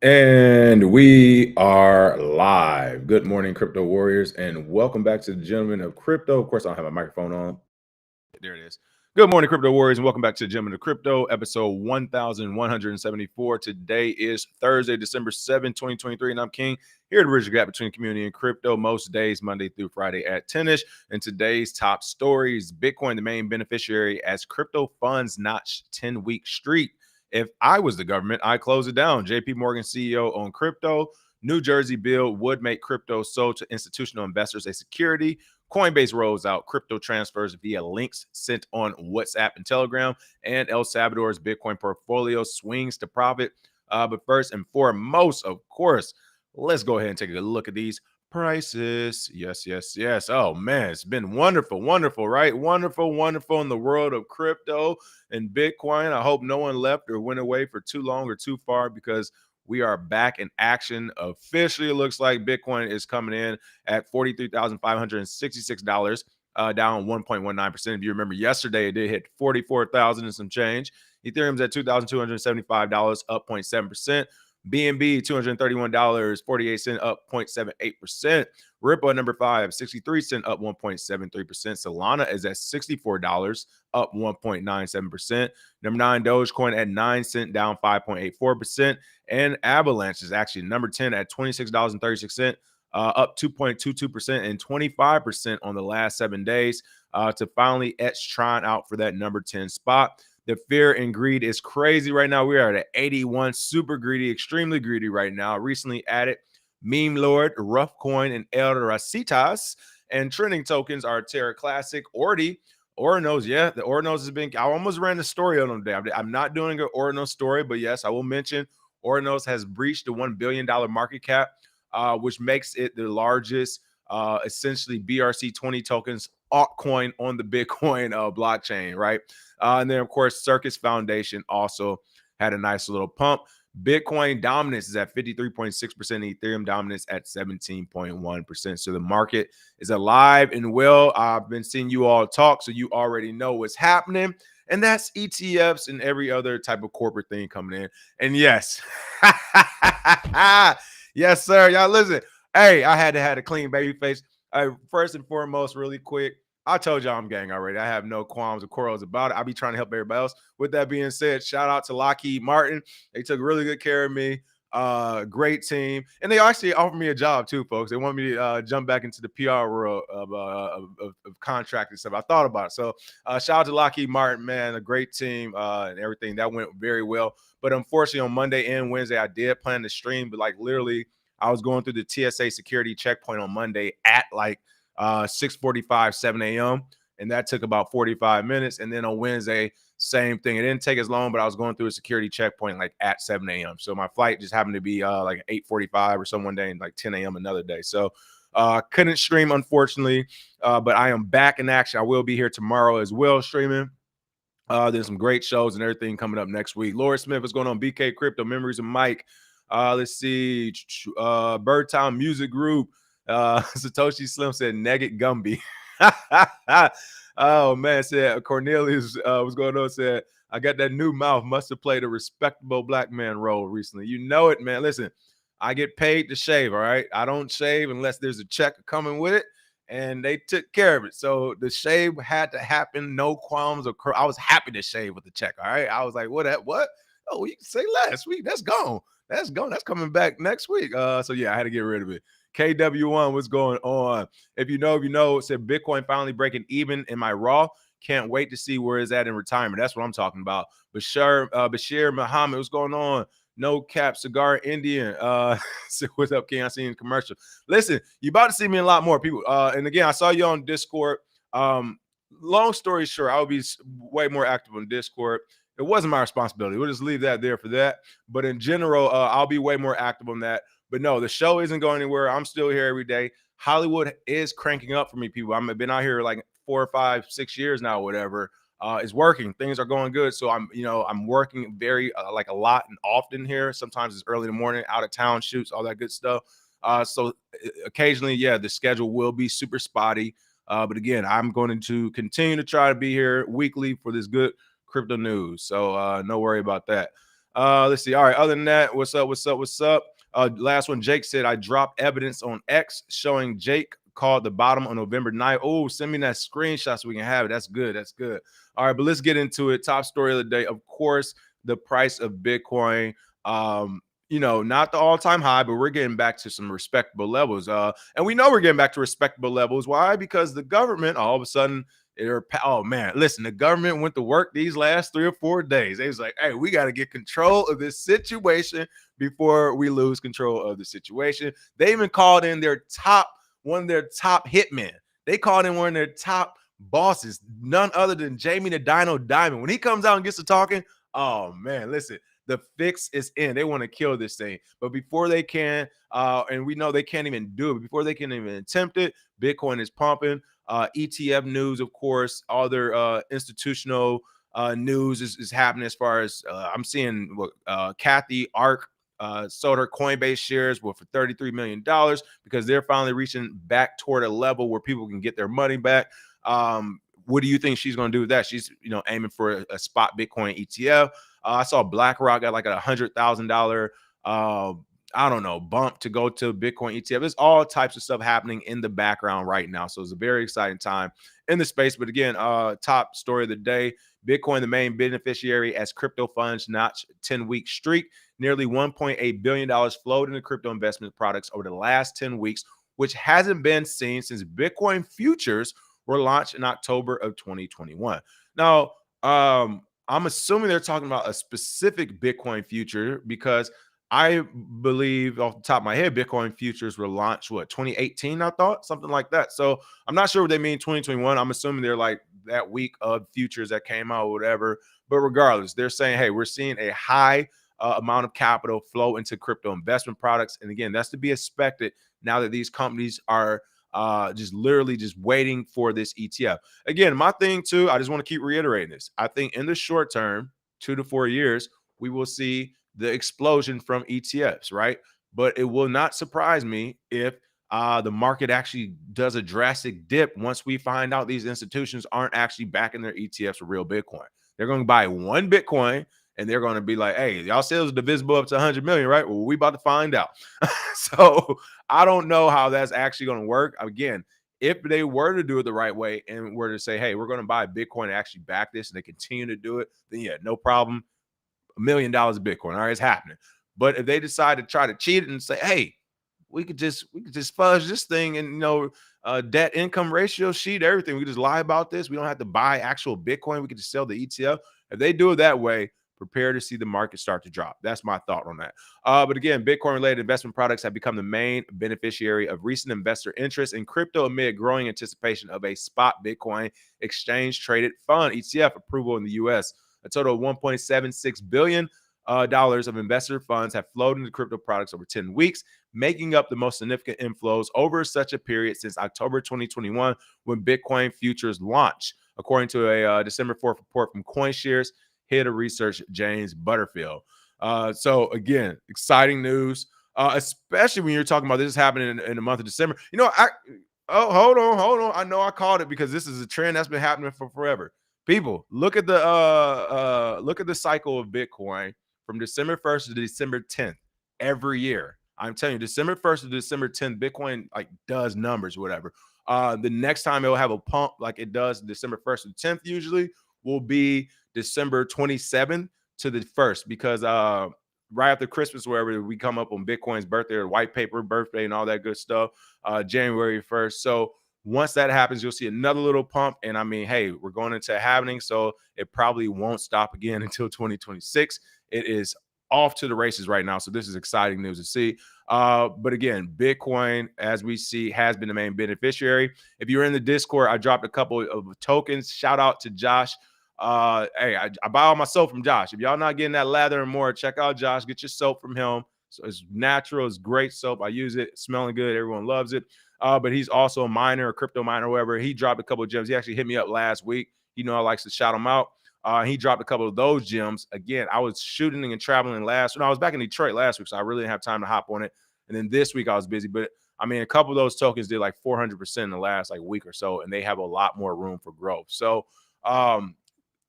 And we are live. Good morning, crypto warriors, and welcome back to the Gentlemen of Crypto. Of course, I don't have my microphone on. There it is. Good morning, crypto warriors, and welcome back to the Gentlemen of Crypto, episode 1174. Today is Thursday, December 7th, 2023, and I'm King, here to bridge the gap between community and crypto most days, Monday through Friday at 10ish. And today's top stories: Bitcoin, the main beneficiary, as crypto funds notch 10-week streak. If I was the government, I'd close it down. JP Morgan CEO on crypto. New Jersey bill would make crypto sold to institutional investors a security. Coinbase rolls out crypto transfers via links sent on WhatsApp and Telegram. And El Salvador's Bitcoin portfolio swings to profit. But first and foremost, of course, let's go ahead and take a look at these prices. Yes. Oh, man, it's been wonderful, right? Wonderful in the world of crypto and Bitcoin. I hope no one left or went away for too long or too far, because we are back in action officially. It looks like Bitcoin is coming in at $43,566, down 1.19%. If you remember yesterday, it did hit 44,000 and some change. Ethereum's at $2,275, up 0.7%. BNB, $231.48, up 0.78%. Ripple at number 5, 63 cents, up 1.73%. Solana is at $64, up 1.97%. Number 9, Dogecoin at 9 cents, down 5.84%. And Avalanche is actually number 10 at $26.36, up 2.22% and 25% on the last 7 days, to finally etch Tron out for that number 10 spot. The fear and greed is crazy right now. We are at 81, super greedy, extremely greedy right now. Recently added Meme Lord, Rough Coin, and El Racitas. And trending tokens are Terra Classic, Ordi, Oranos. Yeah, the Oranos has been, I almost ran the story on them today. I'm not doing an Oranos story, but yes, I will mention Oranos has breached the $1 billion market cap, which makes it the largest, essentially BRC20 tokens altcoin on the Bitcoin blockchain, right? And then, of course, Circus Foundation also had a nice little pump. Bitcoin dominance is at 53.6%, Ethereum dominance at 17.1%. So the market is alive and well. I've been seeing you all talk, so you already know what's happening. And that's ETFs and every other type of corporate thing coming in. And yes, yes, sir. Y'all listen. Hey, I had to have a clean baby face. First and foremost, really quick, I told y'all I'm gang already. I have no qualms or quarrels about it. I'll be trying to help everybody else. With that being said, shout out to Lockheed Martin. They took really good care of me. Great team. And they actually offered me a job too, folks. They want me to jump back into the PR world of contract and stuff. I thought about it. So shout out to Lockheed Martin, man. A great team and everything. That went very well. But unfortunately, on Monday and Wednesday, I did plan to stream, but like literally, I was going through the TSA security checkpoint on Monday at like 6:45, 7 a.m. And that took about 45 minutes. And then on Wednesday, same thing. It didn't take as long, but I was going through a security checkpoint like at 7 a.m. So my flight just happened to be like 8:45 or some one day, and like 10 a.m. another day. So couldn't stream, unfortunately, but I am back in action. I will be here tomorrow as well, streaming. There's some great shows and everything coming up next week. Laura Smith, what's going on? BK Crypto, Memories of Mike. Let's see. Birdtown Music Group. Satoshi Slim said Negate Gumby. Oh man, said Cornelius what's going on? Said I got that new mouth. Must have played a respectable black man role recently. You know it, man. Listen, I get paid to shave. All right, I don't shave unless there's a check coming with it, and they took care of it. So the shave had to happen. No qualms or I was happy to shave with the check. All right, I was like, what? Oh, you can say last week. That's gone. That's gone. That's coming back next week. So yeah, I had to get rid of it. KW1, what's going on? If you know, it said Bitcoin finally breaking even in my raw. Can't wait to see where it's at in retirement. That's what I'm talking about. Bashir Muhammad, what's going on? No Cap Cigar Indian. So what's up, King? I seen commercial. Listen, you about to see me a lot more people. And again, I saw you on Discord. Long story short, I'll be way more active on Discord. It wasn't my responsibility. We'll just leave that there for that. But in general, I'll be way more active on that. But no, the show isn't going anywhere. I'm still here every day. Hollywood is cranking up for me, people. I've been out here like 4 or 5, 6 years now, whatever. It's working. Things are going good. So I'm working very like a lot and often here. Sometimes it's early in the morning, out of town shoots, all that good stuff. So occasionally, yeah, the schedule will be super spotty. But again, I'm going to continue to try to be here weekly for this good crypto news. So no worry about that. Let's see. All right. Other than that, what's up? What's up? What's up? Last one, Jake said, I dropped evidence on X showing Jake called the bottom on November 9th. Oh, send me that screenshot so we can have it. That's good. That's good. All right, but let's get into it. Top story of the day, of course, the price of Bitcoin. Not the all-time high, but we're getting back to some respectable levels. And we know we're getting back to respectable levels. Why? Because the government all of a sudden, oh man, listen, the government went to work these last 3 or 4 days. They was like, hey, we got to get control of this situation before we lose control of the situation. They even called in one of their top hitmen. They called in one of their top bosses, none other than Jamie the Dino Dimon. When he comes out and gets to talking, oh man, listen, the fix is in. They want to kill this thing. But before they can, and we know they can't even do it, before they can even attempt it, Bitcoin is pumping. ETF news, of course, other institutional news is happening as far as I'm seeing Kathy Ark sold her Coinbase shares for $33 million because they're finally reaching back toward a level where people can get their money back. What do you think she's going to do with that? She's aiming for a spot Bitcoin ETF. I saw BlackRock got like a $100,000 I don't know, bump to go to Bitcoin ETF. There's all types of stuff happening in the background right now. So it's a very exciting time in the space. But again, top story of the day, Bitcoin, the main beneficiary as crypto funds notch 10-week streak. Nearly $1.8 billion flowed into crypto investment products over the last 10 weeks, which hasn't been seen since Bitcoin futures were launched in October of 2021. Now, I'm assuming they're talking about a specific Bitcoin future because I believe off the top of my head, Bitcoin futures were launched, 2018, I thought, something like that. So I'm not sure what they mean 2021. I'm assuming they're like that week of futures that came out or whatever. But regardless, they're saying, hey, we're seeing a high amount of capital flow into crypto investment products. And again, that's to be expected now that these companies are just literally just waiting for this ETF. Again, my thing too, I just want to keep reiterating this. I think in the short term, 2 to 4 years, we will see the explosion from ETFs, right? But it will not surprise me if the market actually does a drastic dip once we find out these institutions aren't actually backing their ETFs with real Bitcoin. They're going to buy one Bitcoin and they're going to be like, hey, y'all said it was divisible up to 100 million, right? Well, we about to find out. So I don't know how that's actually going to work. Again, if they were to do it the right way and were to say, hey, we're going to buy Bitcoin and actually back this and they continue to do it, then yeah, no problem. $1 million of Bitcoin. All right, it's happening. But if they decide to try to cheat it and say, hey, we could just fudge this thing and debt income ratio sheet, everything. We could just lie about this. We don't have to buy actual Bitcoin. We could just sell the ETF. If they do it that way, prepare to see the market start to drop. That's my thought on that. But again, Bitcoin-related investment products have become the main beneficiary of recent investor interest in crypto amid growing anticipation of a spot Bitcoin exchange-traded fund ETF approval in the U.S. A total of $1.76 billion of investor funds have flowed into crypto products over 10 weeks, making up the most significant inflows over such a period since October 2021 when Bitcoin futures launched, according to a December 4th report from CoinShares head of research James Butterfield. So again, exciting news, especially when you're talking about this happening in the month of December. Hold on. I know I called it because this is a trend that's been happening for forever. People, look at the cycle of Bitcoin from December 1st to December 10th every year. I'm telling you, December 1st to December 10th, Bitcoin like does numbers, whatever. The next time it'll have a pump like it does December 1st to 10th usually will be December 27th to the 1st because right after Christmas, wherever we come up on Bitcoin's birthday or white paper birthday and all that good stuff, January 1st. So once that happens, you'll see another little pump. And I mean, hey, we're going into happening, so it probably won't stop again until 2026. It is off to the races right now. So this is exciting news to see. But again, Bitcoin, as we see, has been the main beneficiary. If you're in the Discord, I dropped a couple of tokens. Shout out to Josh. Hey, I buy all my soap from Josh. If y'all not getting that lather and more, check out Josh. Get your soap from him. So it's natural. It's great soap. I use it. It's smelling good. Everyone loves it. But he's also a miner, a crypto miner, whatever. He dropped a couple of gems. He actually hit me up last week. I likes to shout him out. He dropped a couple of those gems. Again, I was shooting and traveling I was back in Detroit last week, so I really didn't have time to hop on it. And then this week I was busy. But I mean, a couple of those tokens did like 400% in the last like week or so, and they have a lot more room for growth. So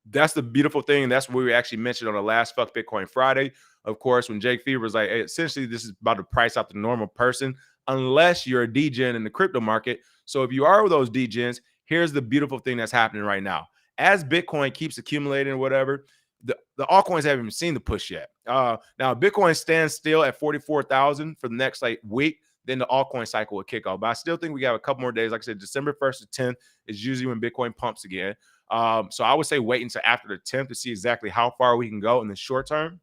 That's the beautiful thing. That's what we actually mentioned on the last Fuck Bitcoin Friday. Of course, when Jake Fever was like, hey, essentially, this is about to price out the normal person, unless you're a degen in the crypto market. So if you are those degens, here's the beautiful thing that's happening right now. As Bitcoin keeps accumulating or whatever, the altcoins haven't even seen the push yet. Now, Bitcoin stands still at 44,000 for the next like week. Then the altcoin cycle will kick off. But I still think we got a couple more days. Like I said, December 1st to 10th is usually when Bitcoin pumps again. So I would say wait until after the 10th to see exactly how far we can go in the short term.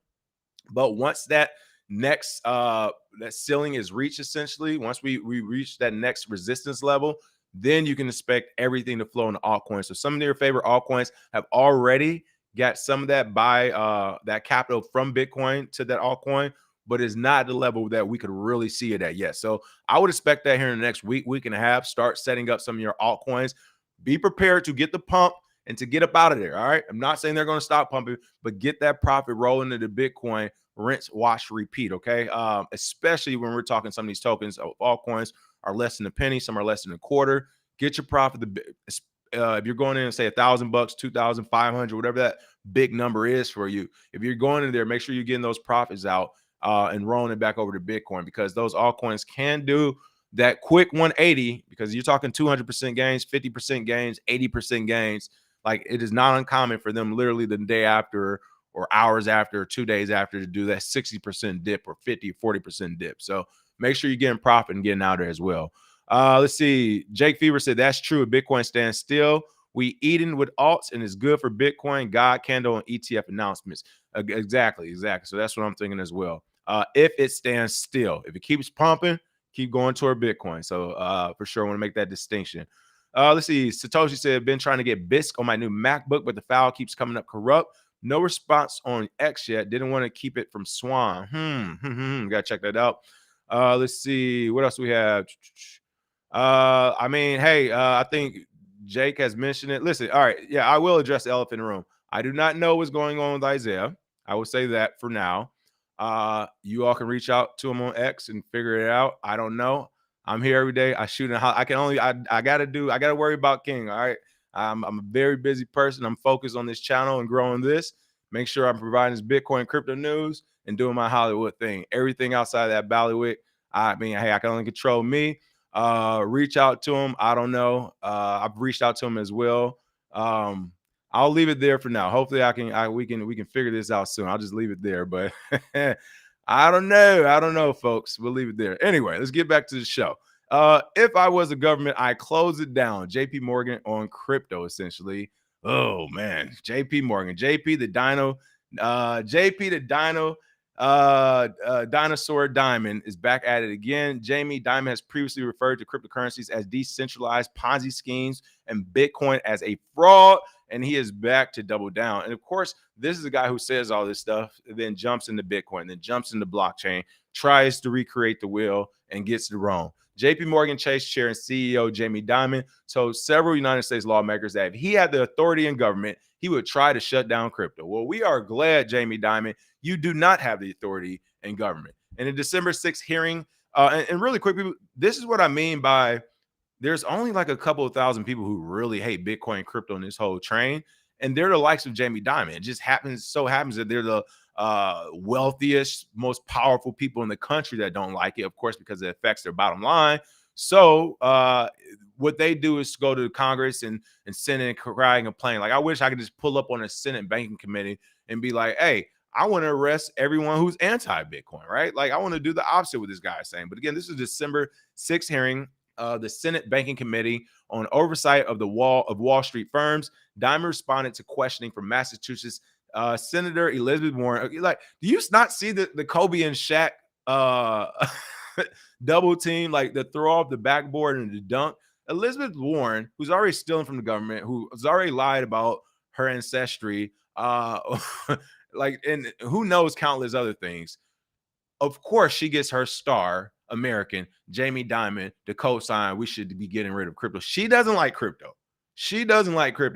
But once that next that ceiling is reached, essentially, once we reach that next resistance level, then you can expect everything to flow into altcoins. So some of your favorite altcoins have already got some of that that capital from Bitcoin to that altcoin, but it's not the level that we could really see it at yet. So I would expect that here in the next week and a half, start setting up some of your altcoins. Be prepared to get the pump and to get up out of there. All right. I'm not saying they're going to stop pumping, but get that profit rolling into Bitcoin, rinse, wash, repeat. Okay. Especially when we're talking some of these tokens, altcoins are less than a penny, some are less than a quarter. Get your profit. If you're going in and say $1,000, 2,500, whatever that big number is for you, if you're going in there, make sure you're getting those profits out and rolling it back over to Bitcoin, because those altcoins can do that quick 180, because you're talking 200% gains, 50% gains, 80% gains. Like, it is not uncommon for them literally the day after or hours after or 2 days after to do that 60% dip or 50, 40% dip. So make sure you're getting profit and getting out there as well. Let's see. Jake Fever said, that's true. If Bitcoin stands still, we eating with alts and it's good for Bitcoin, God, candle, and ETF announcements. Exactly. So that's what I'm thinking as well. If it stands still, if it keeps pumping, keep going toward Bitcoin. So for sure, I want to make that distinction. Let's see. Satoshi said, been trying to get BISC on my new MacBook, but the file keeps coming up corrupt. No response on X yet. Didn't want to keep it from Swan. Gotta check that out. Let's see. What else we have? I mean, hey, I think Jake has mentioned it. Listen, all right. Yeah, I will address the elephant in the room. I do not know what's going on with Isaiah. I will say that for now. You all can reach out to him on X and figure it out. I don't know. I'm here every day. I shoot and I gotta worry about King. All right. I'm a very busy person. I'm focused on this channel and growing this. Make sure I'm providing this Bitcoin crypto news and doing my Hollywood thing. Everything outside of that ballywick, I mean, hey, I can only control me. Reach out to him. I don't know. I've reached out to him as well. I'll leave it there for now. Hopefully we can figure this out soon. I'll just leave it there, but I don't know, folks. We'll leave it there. Anyway, let's get back to the show. If I was a government, I close it down. JP Morgan on crypto, essentially. Oh man, JP Morgan, JP the Dino, Dinosaur Diamond is back at it again. Jamie Dimon has previously referred to cryptocurrencies as decentralized Ponzi schemes and Bitcoin as a fraud, and he is back to double down. And of course, this is a guy who says all this stuff, then jumps into Bitcoin, then jumps into blockchain, tries to recreate the wheel, and gets it wrong. JP Morgan Chase Chair and CEO Jamie Dimon told several United States lawmakers that if he had the authority in government, he would try to shut down crypto. Well, we are glad, Jamie Dimon, you do not have the authority in government. In a December 6th hearing, and really quick, people, this is what I mean by there's only like a couple of thousand people who really hate Bitcoin, crypto, and this whole train. And they're the likes of Jamie Dimon. It just happens that they're the wealthiest, most powerful people in the country that don't like it, of course, because it affects their bottom line. So what they do is go to Congress and Senate and cry and complain. Like, I wish I could just pull up on a Senate banking committee and be like, hey, I want to arrest everyone who's anti-Bitcoin, right? Like, I want to do the opposite with this guy saying. But again, this is December 6th hearing. The Senate Banking Committee on Oversight of Wall Street Firms. Dimon responded to questioning from Massachusetts Senator Elizabeth Warren. Like, do you not see the Kobe and Shaq double team, like the throw off the backboard and the dunk? Elizabeth Warren, who's already stealing from the government, who's already lied about her ancestry, like, and who knows countless other things. Of course, she gets her star American, Jamie Dimon, to co-sign we should be getting rid of crypto. She doesn't like crypto.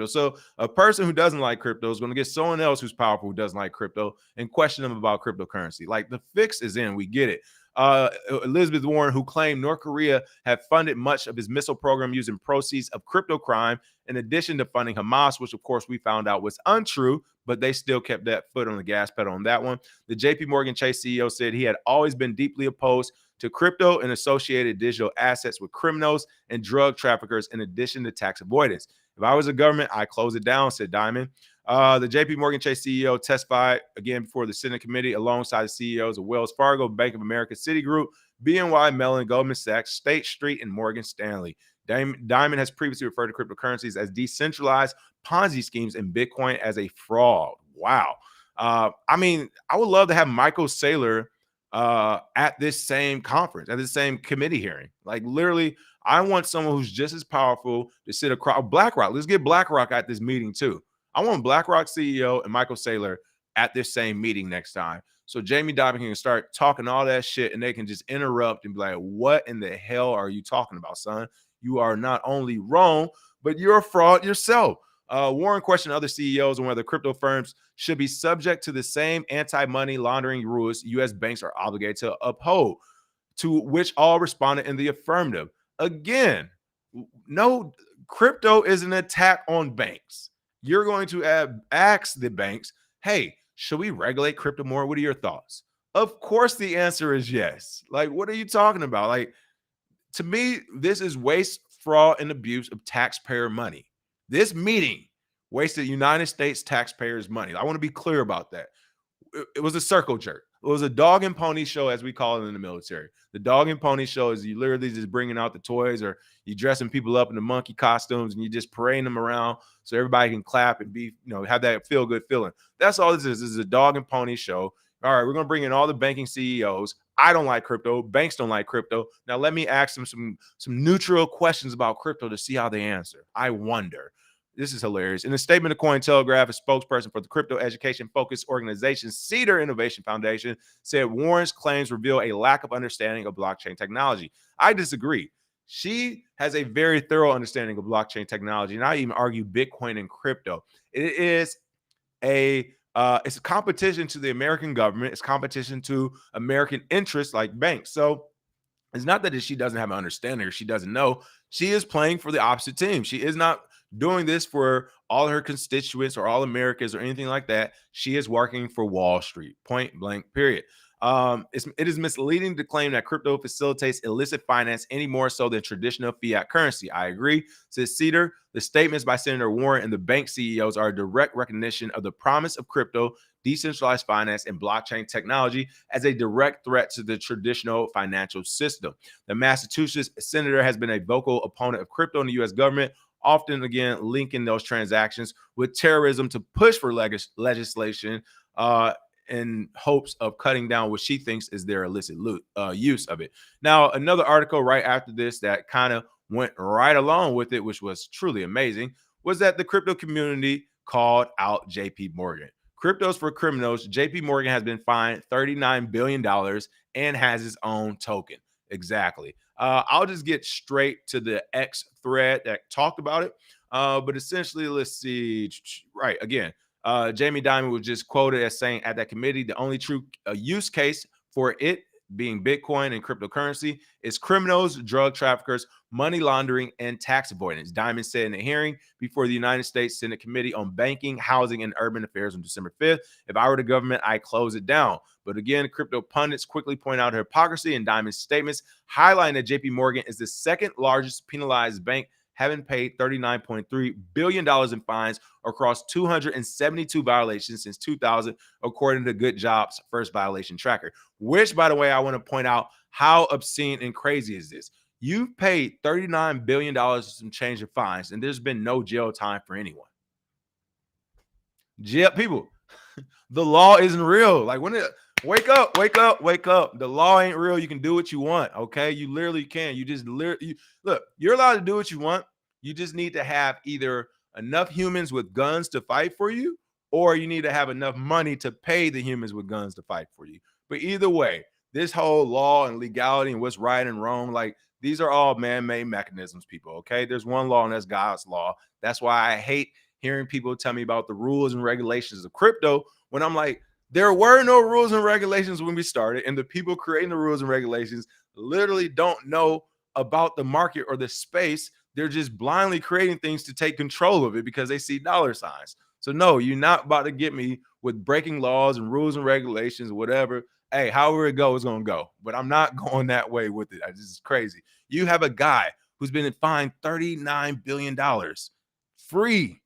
So a person who doesn't like crypto is going to get someone else who's powerful who doesn't like crypto and question them about cryptocurrency. Like, the fix is in. We get it. Elizabeth Warren, who claimed North Korea had funded much of his missile program using proceeds of crypto crime, in addition to funding Hamas, which of course we found out was untrue, but they still kept that foot on the gas pedal on that one. The JP Morgan Chase CEO said he had always been deeply opposed to crypto and associated digital assets with criminals and drug traffickers, in addition to tax avoidance. If I was a government, I'd close it down, said Dimon. The JP Morgan Chase CEO testified again before the Senate committee alongside the CEOs of Wells Fargo, Bank of America, Citigroup, BNY Mellon, Goldman Sachs, State Street, and Morgan Stanley. Dimon has previously referred to cryptocurrencies as decentralized Ponzi schemes and Bitcoin as a fraud. Wow. I mean, I would love to have Michael Saylor at this same conference, at this same committee hearing. Like literally, I want someone who's just as powerful to sit across BlackRock. Let's get BlackRock at this meeting too. I want BlackRock CEO and Michael Saylor at this same meeting next time. So Jamie Dimon can start talking all that shit and they can just interrupt and be like, what in the hell are you talking about, son? You are not only wrong, but you're a fraud yourself. Warren questioned other CEOs on whether crypto firms should be subject to the same anti-money laundering rules U.S. banks are obligated to uphold, to which all responded in the affirmative. Again, no, crypto is an attack on banks. You're going to ask the banks, hey, should we regulate crypto more? What are your thoughts? Of course, the answer is yes. Like, what are you talking about? Like, to me, this is waste, fraud, and abuse of taxpayer money. This meeting wasted United States taxpayers' money. I want to be clear about that. It was a circle jerk. It was a dog and pony show, as we call it in the military. The dog and pony show is you literally just bringing out the toys, or you dressing people up in the monkey costumes and you just parading them around so everybody can clap and be, have that feel good feeling. That's all this is. This is a dog and pony show. All right, we're going to bring in all the banking CEOs. I don't like crypto. Banks don't like crypto. Now let me ask them some neutral questions about crypto to see how they answer. I wonder. This is hilarious. In a statement to Cointelegraph, a spokesperson for the crypto education-focused organization Cedar Innovation Foundation said Warren's claims reveal a lack of understanding of blockchain technology. I disagree. She has a very thorough understanding of blockchain technology, and I even argue Bitcoin and crypto. It is it's a competition to the American government. It's competition to American interests like banks. So it's not that she doesn't have an understanding or she doesn't know. She is playing for the opposite team. She is not doing this for all her constituents or all Americans or anything like that. She is working for Wall Street, point blank, period. It is misleading to claim that crypto facilitates illicit finance any more so than traditional fiat currency. I agree, says Cedar. The statements by Senator Warren and the bank CEOs are a direct recognition of the promise of crypto, decentralized finance, and blockchain technology as a direct threat to the traditional financial system. The Massachusetts senator has been a vocal opponent of crypto in the U.S. government, often, again, linking those transactions with terrorism to push for legislation in hopes of cutting down what she thinks is their illicit use of it. Now, another article right after this that kind of went right along with it, which was truly amazing, was that the crypto community called out JP Morgan. Cryptos for criminals. JP Morgan has been fined $39 billion and has its own token. Exactly. I'll just get straight to the X thread that talked about it. But essentially, let's see. Right. Again, Jamie Dimon was just quoted as saying at that committee, the only true use case for it being Bitcoin and cryptocurrency is criminals, drug traffickers, money laundering, and tax avoidance. Dimon said in a hearing before the United States Senate Committee on Banking, Housing, and Urban Affairs on December 5th. If I were the government, I'd close it down. But again, crypto pundits quickly point out hypocrisy in Dimon's statements, highlighting that JP Morgan is the second largest penalized bank, having paid $39.3 billion in fines across 272 violations since 2000, according to Good Jobs' first violation tracker, which, by the way, I want to point out how obscene and crazy is this. You've paid $39 billion in some change of fines, and there's been no jail time for anyone. Jail people, the law isn't real. Like wake up. The law ain't real. You can do what you want. Okay. You literally can. You just look, you're allowed to do what you want. You just need to have either enough humans with guns to fight for you, or you need to have enough money to pay the humans with guns to fight for you. But either way, this whole law and legality and what's right and wrong, like these are all man-made mechanisms, people. Okay. There's one law, and that's God's law. That's why I hate hearing people tell me about the rules and regulations of crypto when I'm like, There were no rules and regulations when we started, and the people creating the rules and regulations literally don't know about the market or the space. They're just blindly creating things to take control of it because they see dollar signs. So no, you're not about to get me with breaking laws and rules and regulations, whatever. Hey, however it goes, it's gonna go. But I'm not going that way with it. This is crazy. You have a guy who's been fined $39 billion free.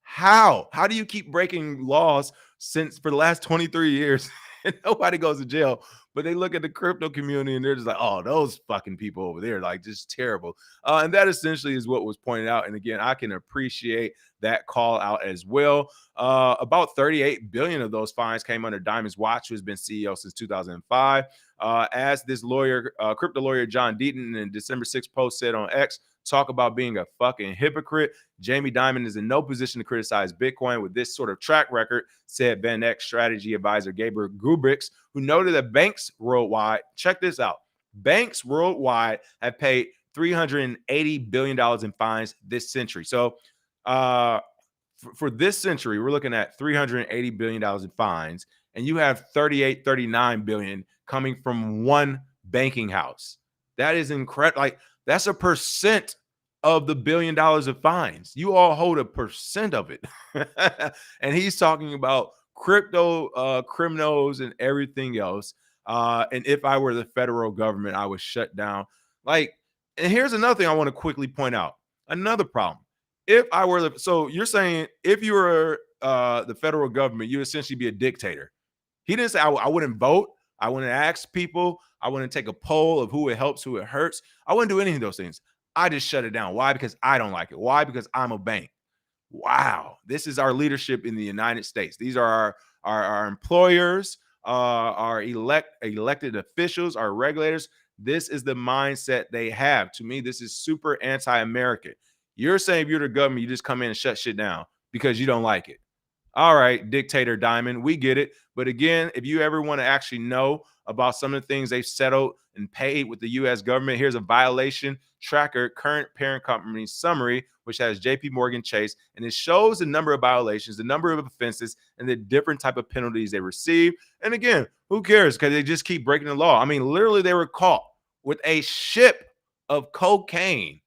How? How do you keep breaking laws since for the last 23 years and nobody goes to jail? But they look at the crypto community and they're just like, oh, those fucking people over there, like just terrible. And that essentially is what was pointed out. And again, I can appreciate that call out as well. About 38 billion of those fines came under Dimon's watch, who's been CEO since 2005. As this lawyer, crypto lawyer John Deaton, in December 6th post said on X, talk about being a fucking hypocrite. Jamie Dimon is in no position to criticize Bitcoin with this sort of track record, said Van Eck strategy advisor Gabriel Gubrix, who noted that banks worldwide, check this out, banks worldwide have paid $380 billion in fines this century. So for this century, we're looking at $380 billion in fines, and you have 39 billion coming from one banking house. That is incredible. Like, that's a percent of the $1 billion of fines. You all hold a percent of it. And he's talking about crypto criminals and everything else. And if I were the federal government, I would shut down. Like, and here's another thing I want to quickly point out. Another problem. If I were so you're saying if you were the federal government, you would essentially be a dictator. He didn't say I wouldn't vote. I wouldn't ask people. I wouldn't take a poll of who it helps, who it hurts. I wouldn't do any of those things. I just shut it down. Why? Because I don't like it. Why? Because I'm a bank. Wow. This is our leadership in the United States. These are our employers, our elected officials, our regulators. This is the mindset they have. To me, this is super anti-American. You're saying if you're the government, you just come in and shut shit down because you don't like it. All right, dictator Dimon, we get it. But again, if you ever want to actually know about some of the things they've settled and paid with the U.S. government, here's a violation tracker current parent company summary, which has JP Morgan Chase, and it shows the number of violations, the number of offenses, and the different type of penalties they receive. And again, who cares? Because they just keep breaking the law. I mean, literally, they were caught with a ship of cocaine,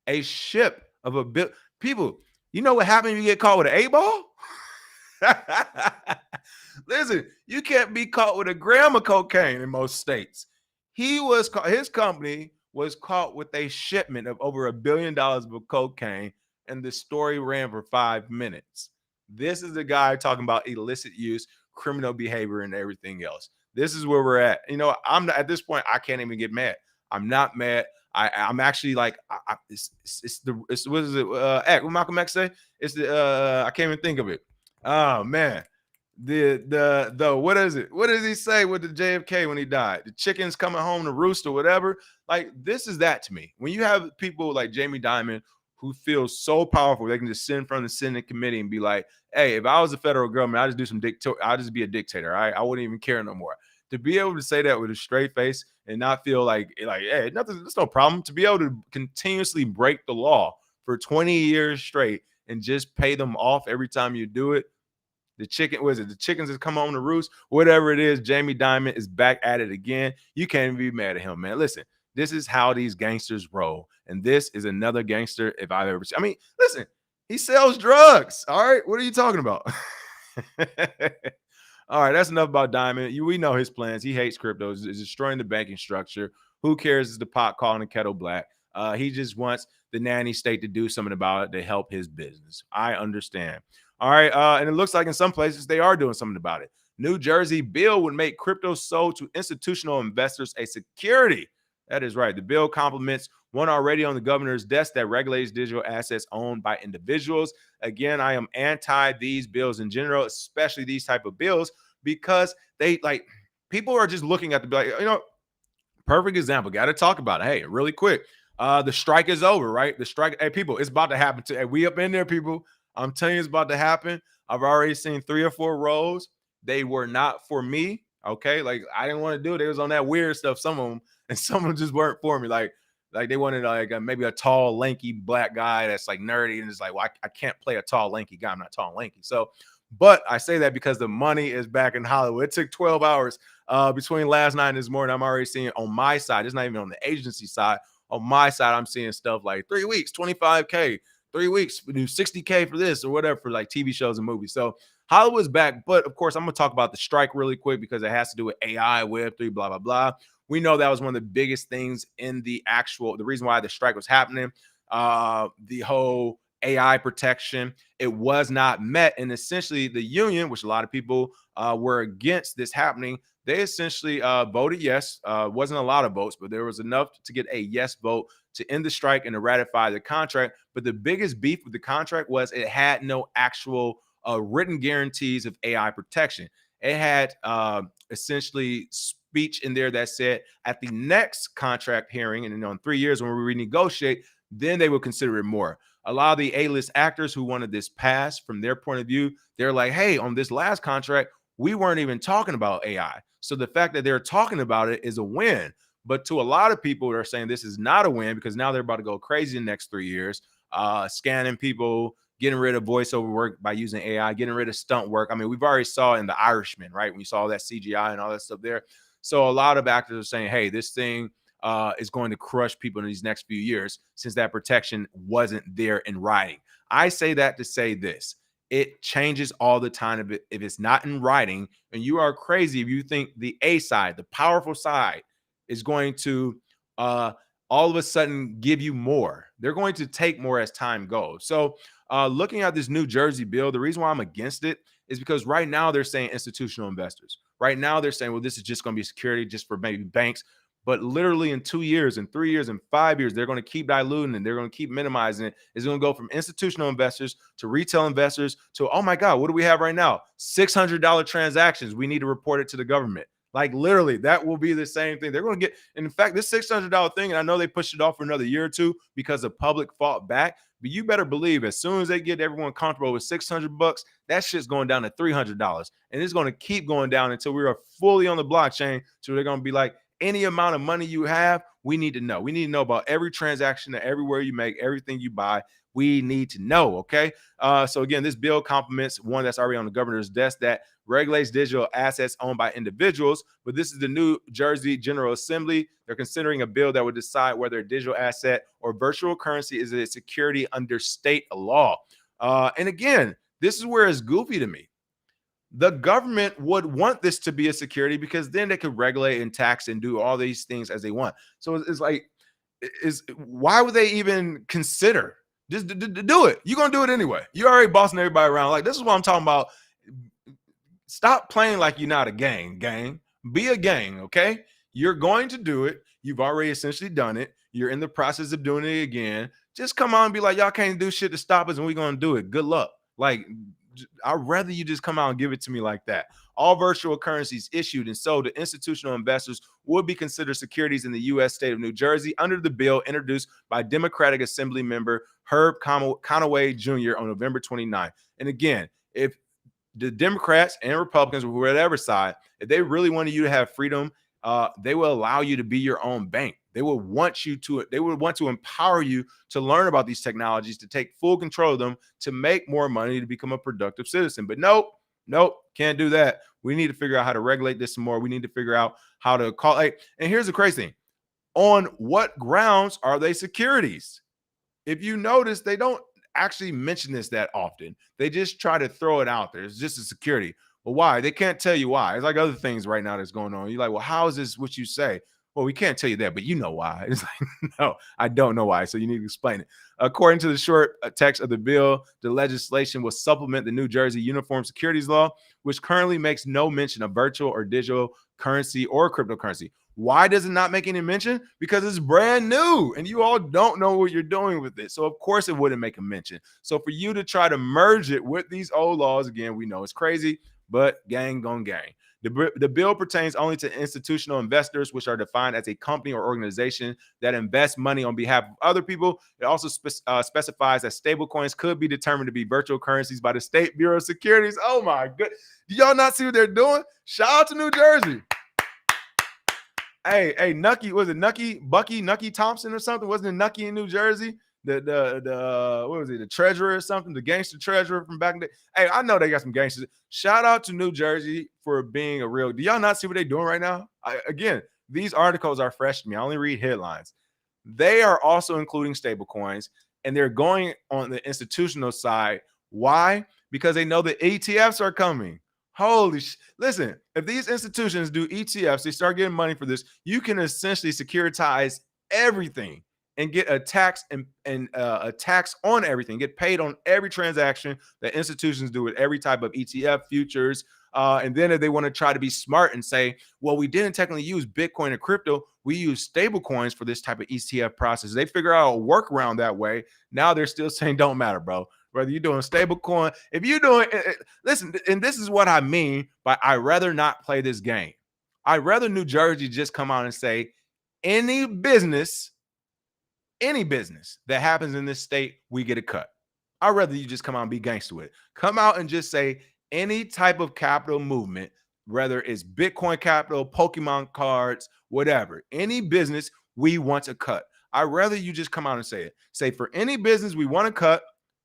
a ship of a bill. People, you know what happens when you get caught with an 8-ball? Listen, you can't be caught with a gram of cocaine in most states. His company was caught with a shipment of over $1 billion of cocaine, and the story ran for 5 minutes. This is the guy talking about illicit use, criminal behavior, and everything else. This is where we're at. You know, I'm not, at this point, I can't even get mad. I'm not mad. I'm actually like, it's what is it? What Malcolm X say? It's the I can't even think of it. Oh man, the what is it? What does he say with the JFK when he died? The chickens coming home to roost or whatever. Like, this is that to me. When you have people like Jamie Dimon who feel so powerful, they can just sit in front of the Senate committee and be like, "Hey, if I was the federal government, I'd just do some I'll just be a dictator. I wouldn't even care no more." To be able to say that with a straight face and not feel like, hey, nothing, there's no problem. To be able to continuously break the law for 20 years straight and just pay them off every time you do it. The chickens that come home to roost, whatever it is, Jamie Dimon is back at it again. You can't even be mad at him, man. Listen, this is how these gangsters roll. And this is another gangster if I've ever seen. I mean, listen, he sells drugs. All right. What are you talking about? All right, that's enough about Dimon. We know his plans. He hates crypto. He's destroying the banking structure. Who cares? Is the pot calling the kettle black? He just wants the nanny state to do something about it to help his business. I understand. All right, and it looks like in some places they are doing something about it. New Jersey bill would make crypto sold to institutional investors a security. That is right. The bill complements one already on the governor's desk that regulates digital assets owned by individuals. Again, I am anti these bills in general, especially these type of bills, because they like people are just looking at the bill. You know, perfect example. Got to talk about it. Hey, really quick. The strike is over, right? The strike. Hey, people, it's about to happen. Hey, we up in there, people. I'm telling you, it's about to happen. I've already seen 3 or 4 rows. They were not for me. Okay, like I didn't want to do it. They was on that weird stuff. Some of them, and some of them just weren't for me. Like they wanted like maybe a tall, lanky black guy that's like nerdy, and it's like, well, I can't play a tall, lanky guy. I'm not tall and lanky. So, But I say that because the money is back in Hollywood. It took 12 hours between last night and this morning. I'm already seeing on my side. It's not even on the agency side. On my side, I'm seeing stuff like 3 weeks, 25K, 3 weeks, we do 60K for this or whatever for like TV shows and movies. So Hollywood's back. But of course, I'm going to talk about the strike really quick because it has to do with AI, Web3, blah, blah, blah. We know that was one of the biggest things in the reason why the strike was happening. The whole AI protection, it was not met. And essentially the union, which a lot of people were against this happening, they essentially voted yes. Wasn't a lot of votes, but there was enough to get a yes vote to end the strike and to ratify the contract. But the biggest beef with the contract was it had no actual written guarantees of AI protection. It had essentially speech in there that said at the next contract hearing, and in 3 years when we renegotiate, then they will consider it more. A lot of the A-list actors who wanted this passed, from their point of view, they're like, hey, on this last contract, we weren't even talking about AI. So the fact that they're talking about it is a win. But to a lot of people, they're saying this is not a win because now they're about to go crazy in the next 3 years, scanning people, getting rid of voiceover work by using AI, getting rid of stunt work. I mean, we've already saw in The Irishman, right? When you saw that CGI and all that stuff there. So a lot of actors are saying, hey, this thing is going to crush people in these next few years since that protection wasn't there in writing. I say that to say this. It changes all the time if it's not in writing, and you are crazy if you think the A side, the powerful side, is going to all of a sudden give you more. They're going to take more as time goes. So looking at this New Jersey bill, the reason why I'm against it is because right now they're saying institutional investors. Right now they're saying, well, this is just going to be security just for maybe banks. But literally in 2 years, in 3 years, in 5 years, they're going to keep diluting and they're going to keep minimizing it. It's going to go from institutional investors to retail investors to, oh my God, what do we have right now? $600 transactions. We need to report it to the government. Like literally, that will be the same thing. They're going to get, and in fact, this $600 thing, and I know they pushed it off for another year or two because the public fought back. But you better believe as soon as they get everyone comfortable with $600, that shit's going down to $300. And it's going to keep going down until we are fully on the blockchain. So they're going to be like, any amount of money you have, we need to know. We need to know about every transaction, that everywhere you make, everything you buy. We need to know, okay? So again, this bill complements one that's already on the governor's desk that regulates digital assets owned by individuals. But this is the New Jersey General Assembly. They're considering a bill that would decide whether a digital asset or virtual currency is a security under state law. And again, this is where it's goofy to me. The government would want this to be a security because then they could regulate and tax and do all these things as they want. So it's like, why would they even consider? Just do it. You're going to do it anyway. You're already bossing everybody around. Like, this is what I'm talking about. Stop playing like you're not a gang. Be a gang, okay? You're going to do it. You've already essentially done it. You're in the process of doing it again. Just come on and be like, y'all can't do shit to stop us and we're going to do it. Good luck. Like, I'd rather you just come out and give it to me like that. All virtual currencies issued and sold to institutional investors would be considered securities in the U.S. state of New Jersey under the bill introduced by Democratic Assembly member Herb Conaway Jr. on November 29th. And again, if the Democrats and Republicans, or whatever side, if they really wanted you to have freedom, they will allow you to be your own bank. They would want to empower you to learn about these technologies, to take full control of them, to make more money, to become a productive citizen. But nope, can't do that. We need to figure out how to regulate this some more. We need to figure out how to call. And here's the crazy thing. On what grounds are they securities? If you notice, they don't actually mention this that often. They just try to throw it out there. It's just a security. Well, why? They can't tell you why. It's like other things right now that's going on. You're like, well, how is this what you say? Well, we can't tell you that, but you know why. It's like, no, I don't know why. So you need to explain it. According to the short text of the bill, the legislation will supplement the New Jersey Uniform Securities Law, which currently makes no mention of virtual or digital currency or cryptocurrency. Why does it not make any mention? Because it's brand new and you all don't know what you're doing with it. So of course it wouldn't make a mention. So for you to try to merge it with these old laws, again, we know it's crazy, but gang gone gang. The bill pertains only to institutional investors, which are defined as a company or organization that invests money on behalf of other people. It also specifies that stablecoins could be determined to be virtual currencies by the State Bureau of Securities. Oh my God. Do y'all not see what they're doing? Shout out to New Jersey. Hey, Nucky, was it Nucky Thompson or something? Wasn't it Nucky in New Jersey? what was it, the treasurer or something, the gangster treasurer from back in the day. Hey, I know they got some gangsters. Shout out to New Jersey for being a real. Do y'all not see what they're doing right now? Again, these articles are fresh to me. I only read headlines. They are also including stable coins, and they're going on the institutional side. Why? Because they know the ETFs are coming. Listen, if these institutions do ETFs, they start getting money for this, you can essentially securitize everything and get a tax and a tax on everything, get paid on every transaction that institutions do with every type of ETF futures. And then if they want to try to be smart and say, well, we didn't technically use Bitcoin or crypto, we use stable coins for this type of ETF process. They figure out a workaround that way. Now they're still saying don't matter, bro. Whether you're doing stable coin, if you're doing, listen, and this is what I mean by I'd rather not play this game. I'd rather New Jersey just come out and say any business that happens in this state, we get a cut. I'd rather you just come out and be gangster with it. Come out and just say any type of capital movement, whether it's Bitcoin capital, Pokemon cards, whatever, any business we want to cut. I'd rather you just come out and say it. Say for any business we want to cut,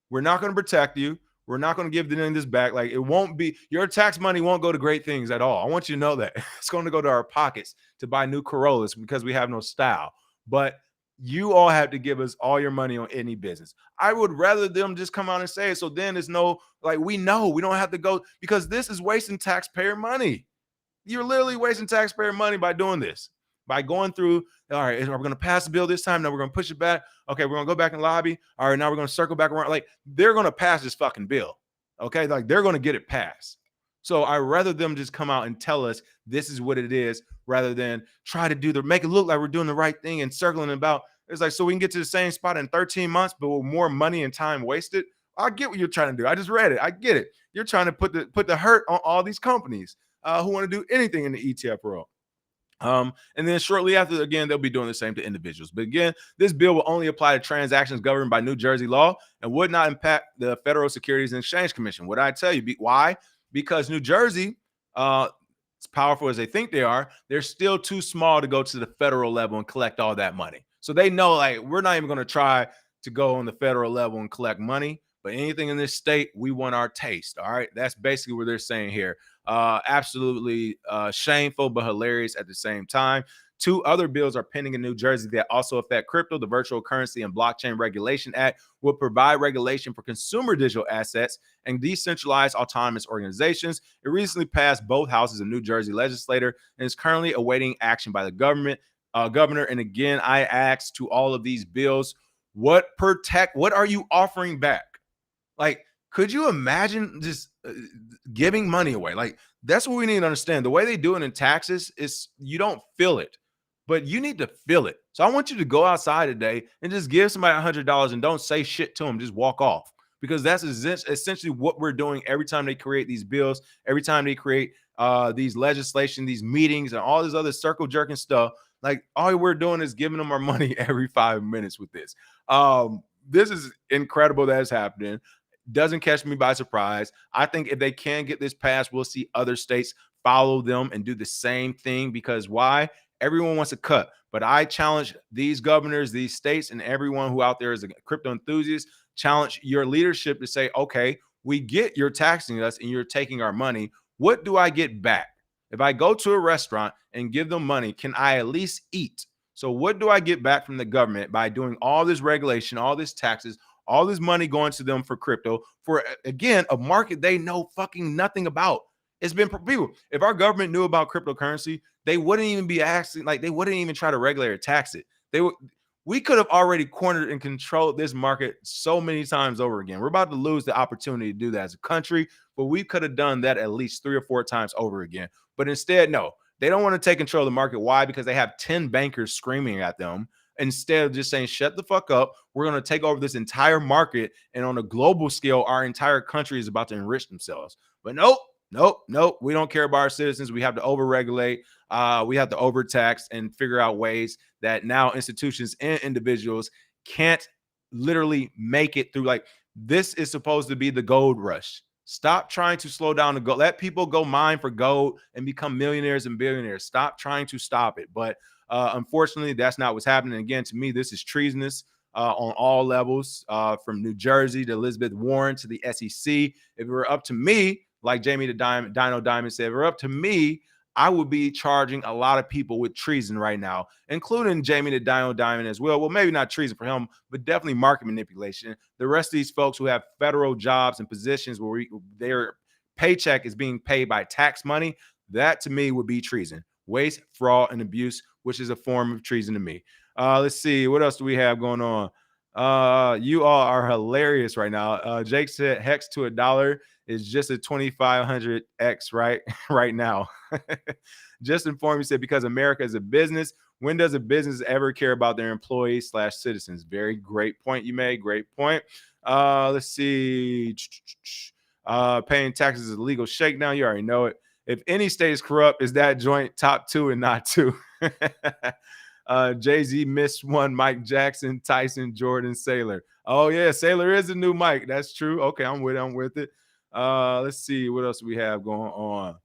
we're not going to protect you. We're not going to give this back. Like it won't be, your tax money won't go to great things at all. I want you to know that. It's going to go to our pockets to buy new Corollas because we have no style. But you all have to give us all your money on any business. I would rather them just come out and say it. So then it's no, like, we know we don't have to go, because this is wasting taxpayer money. You're literally wasting taxpayer money by doing this, by going through, all right, we're going to pass the bill this time. Now we're going to push it back. Okay, we're going to go back and lobby. All right, now we're going to circle back around. Like, they're going to pass this fucking bill. Okay, like they're going to get it passed. So I'd rather them just come out and tell us this is what it is, rather than try to make it look like we're doing the right thing and circling about. It's like, so we can get to the same spot in 13 months, but with more money and time wasted. I get what you're trying to do. I just read it. I get it. You're trying to put the hurt on all these companies who want to do anything in the ETF world. And then shortly after, again, they'll be doing the same to individuals. But again, this bill will only apply to transactions governed by New Jersey law and would not impact the Federal Securities and Exchange Commission. What I tell you, why? Because New Jersey, as powerful as they think they are, they're still too small to go to the federal level and collect all that money. So they know, like, we're not even going to try to go on the federal level and collect money. But anything in this state, we want our taste. All right. That's basically what they're saying here. Absolutely shameful, but hilarious at the same time. Two other bills are pending in New Jersey that also affect crypto. The Virtual Currency and Blockchain Regulation Act will provide regulation for consumer digital assets and decentralized autonomous organizations. It recently passed both houses of New Jersey legislature and is currently awaiting action by the governor. And again, I ask to all of these bills, what are you offering back? Like, could you imagine just giving money away? Like, that's what we need to understand. The way they do it in taxes is you don't feel it, but you need to feel it. So I want you to go outside today and just give somebody $100 and don't say shit to them. Just walk off, because that's essentially what we're doing every time they create these bills, every time they create these legislation, these meetings, and all this other circle jerking stuff. Like, all we're doing is giving them our money every 5 minutes with this. This is incredible that is happening. Doesn't catch me by surprise. I think if they can get this passed, we'll see other states follow them and do the same thing. Because why? Everyone wants a cut. But I challenge these governors, these states, and everyone who out there is a crypto enthusiast, challenge your leadership to say, okay, we get you're taxing us and you're taking our money. What do I get back? If I go to a restaurant and give them money, can I at least eat? So what do I get back from the government by doing all this regulation, all this taxes, all this money going to them for crypto, for, again, a market they know fucking nothing about? It's been people. If our government knew about cryptocurrency, they wouldn't even be asking, like, they wouldn't even try to regulate or tax it. We could have already cornered and controlled this market so many times over again. We're about to lose the opportunity to do that as a country, but we could have done that at least 3 or 4 times over again. But instead, no, they don't want to take control of the market. Why? Because they have 10 bankers screaming at them. Instead of just saying, shut the fuck up, we're going to take over this entire market. And on a global scale, our entire country is about to enrich themselves. But nope. We don't care about our citizens. We have to overregulate. We have to overtax and figure out ways that now institutions and individuals can't literally make it through. Like, this is supposed to be the gold rush. Stop trying to slow down the gold. Let people go mine for gold and become millionaires and billionaires. Stop trying to stop it. But unfortunately, that's not what's happening. Again, to me, this is treasonous. on all levels, from New Jersey to Elizabeth Warren to the SEC. If it were up to me, like Jamie the Dino Diamond said, if it were up to me, I would be charging a lot of people with treason right now, including Jamie the Dino Diamond as well. Well, maybe not treason for him, but definitely market manipulation. The rest of these folks who have federal jobs and positions where their paycheck is being paid by tax money, that to me would be treason, waste, fraud, and abuse, which is a form of treason to me. Let's see, what else do we have going on? You all are hilarious right now. Jake said hex to $1 is just a 2,500x right now. Just inform, you said, because America is a business. When does a business ever care about their employees / citizens? Very great point you made. Great point. Let's see. Paying taxes is a legal shakedown. You already know it. If any state is corrupt, is that joint top 2 and not 2? Jay-Z missed one. Mike Jackson, Tyson, Jordan, Sailor. Oh yeah, Sailor is a new Mike. That's true. Okay, I'm with it. Let's see what else we have going on.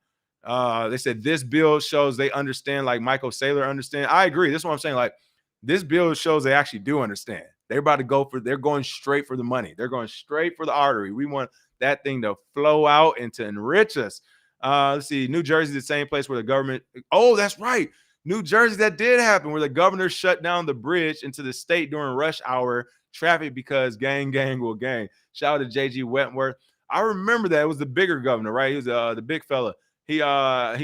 They said this bill shows they understand, like Michael Saylor understand. I agree. This is what I'm saying. Like, this bill shows they actually do understand. They're about to go for, they're going straight for the money. They're going straight for the artery. We want that thing to flow out and to enrich us. Let's see. New Jersey, the same place where the government. Oh, that's right. New Jersey, that did happen, where the governor shut down the bridge into the state during rush hour traffic because gang will gang. Shout out to JG Wentworth. I remember that. It was the bigger governor, right? He was the big fella. He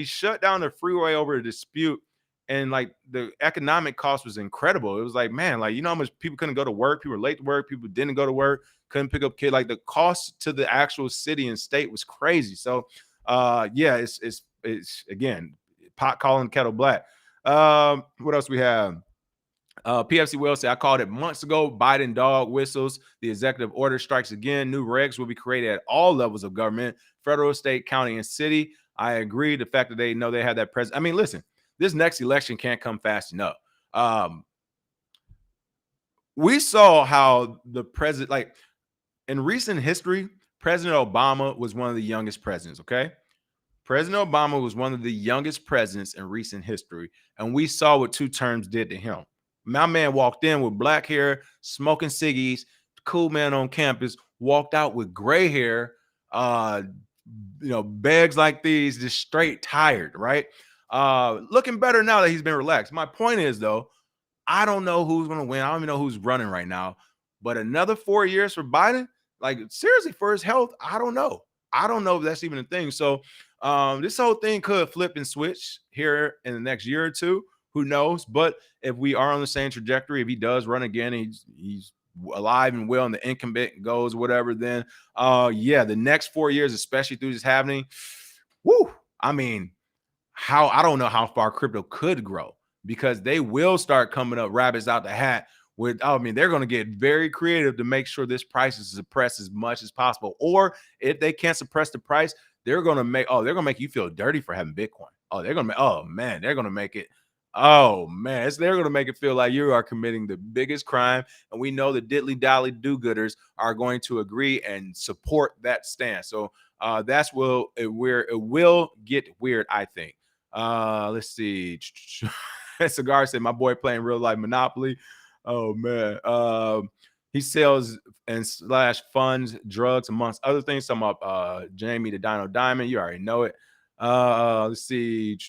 shut down the freeway over a dispute, and like the economic cost was incredible. It was like, man, like, you know how much people couldn't go to work, people were late to work, people didn't go to work, couldn't pick up kids. Like, the cost to the actual city and state was crazy. So yeah, it's again, pot calling kettle black. What else we have? PFC will say, I called it months ago. Biden dog whistles. The executive order strikes again. New regs will be created at all levels of government, federal, state, county, and city. I agree. The fact that they know they have that president. I mean, listen, this next election can't come fast enough. We saw how the president, like in recent history, President Obama was one of the youngest presidents. Okay. President Obama was one of the youngest presidents in recent history. And we saw what 2 terms did to him. My man walked in with black hair, smoking ciggies, cool man on campus, walked out with gray hair, bags like these, just straight tired, right? Looking better now that he's been relaxed. My point is, though, I don't know who's going to win. I don't even know who's running right now. But another 4 years for Biden, like, seriously, for his health, I don't know. I don't know if that's even a thing. So this whole thing could flip and switch here in the next year or two. Who knows? But if we are on the same trajectory, if he does run again, he's alive and well, and the incumbent goes whatever, then yeah, the next 4 years, especially through this happening, whoo, I mean, I don't know how far crypto could grow, because they will start coming up rabbits out the hat with, I mean, they're going to get very creative to make sure this price is suppressed as much as possible. Or if they can't suppress the price, they're going to make you feel dirty for having Bitcoin. They're going to make it. Oh man, they're going to make it feel like you are committing the biggest crime. And we know the diddly dally do-gooders are going to agree and support that stance. So that's where it will get weird, I think. Let's see. Cigar said, my boy playing real life Monopoly. Oh man. He sells and / funds drugs, amongst other things. Some up Jamie the Dino Diamond. You already know it. Let's see.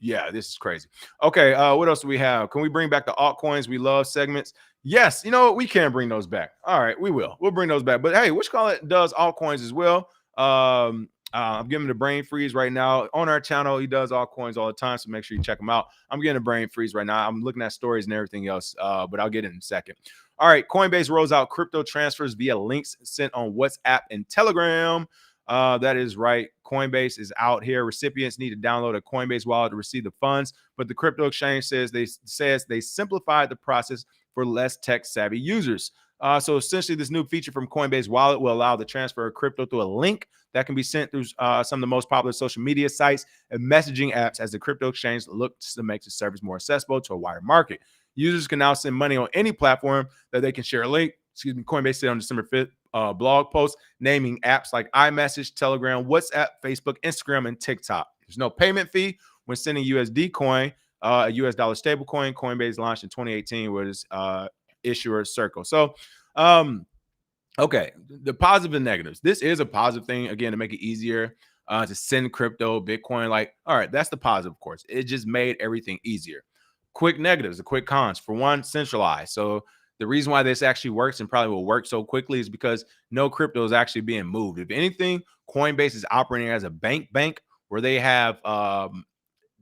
Yeah, this is crazy. Okay, what else do we have? Can we bring back the altcoins we love segments? Yes, you know what? We can bring those back. All right, we will. We'll bring those back. But hey, Whatchamacallit does altcoins as well. I'm giving the brain freeze right now on our channel. He does altcoins all the time, so make sure you check him out. I'm getting a brain freeze right now. I'm looking at stories and everything else, but I'll get it in a second. All right, Coinbase rolls out crypto transfers via links sent on WhatsApp and Telegram. That is right. Coinbase is out here. Recipients need to download a Coinbase wallet to receive the funds, but the crypto exchange says they simplified the process for less tech-savvy users. So essentially, this new feature from Coinbase Wallet will allow the transfer of crypto through a link that can be sent through some of the most popular social media sites and messaging apps, as the crypto exchange looks to make the service more accessible to a wider market. Users can now send money on any platform that they can share a link. Coinbase said on December 5th, blog post naming apps like iMessage, Telegram, WhatsApp, Facebook, Instagram, and TikTok. There's no payment fee when sending USD coin, a US dollar stable coin. Coinbase launched in 2018, where issuer circle. So, okay, the positive and negatives. This is a positive thing, again, to make it easier to send crypto, Bitcoin. Like, all right, that's the positive, of course. It just made everything easier. Quick negatives, the quick cons. For one, centralized. So the reason why this actually works and probably will work so quickly is because no crypto is actually being moved. If anything, Coinbase is operating as a bank where they have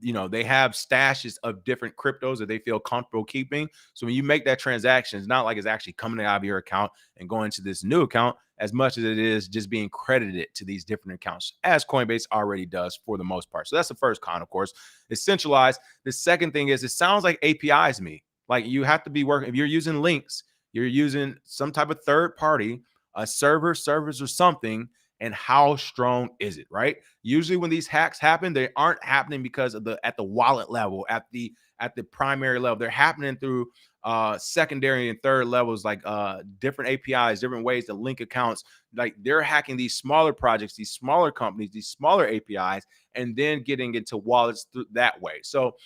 they have stashes of different cryptos that they feel comfortable keeping. So when you make that transaction, it's not like it's actually coming out of your account and going to this new account as much as it is just being credited to these different accounts, as Coinbase already does for the most part. So that's the first con, of course. It's centralized. The second thing is it sounds like APIs to me. Like you have to be working, if you're using links, you're using some type of third party, a servers or something. And how strong is it, right? Usually when these hacks happen, they aren't happening because of at the wallet level, at the primary level. They're happening through secondary and third levels, like different APIs, different ways to link accounts. Like they're hacking these smaller projects, these smaller companies, these smaller APIs, and then getting into wallets that way. So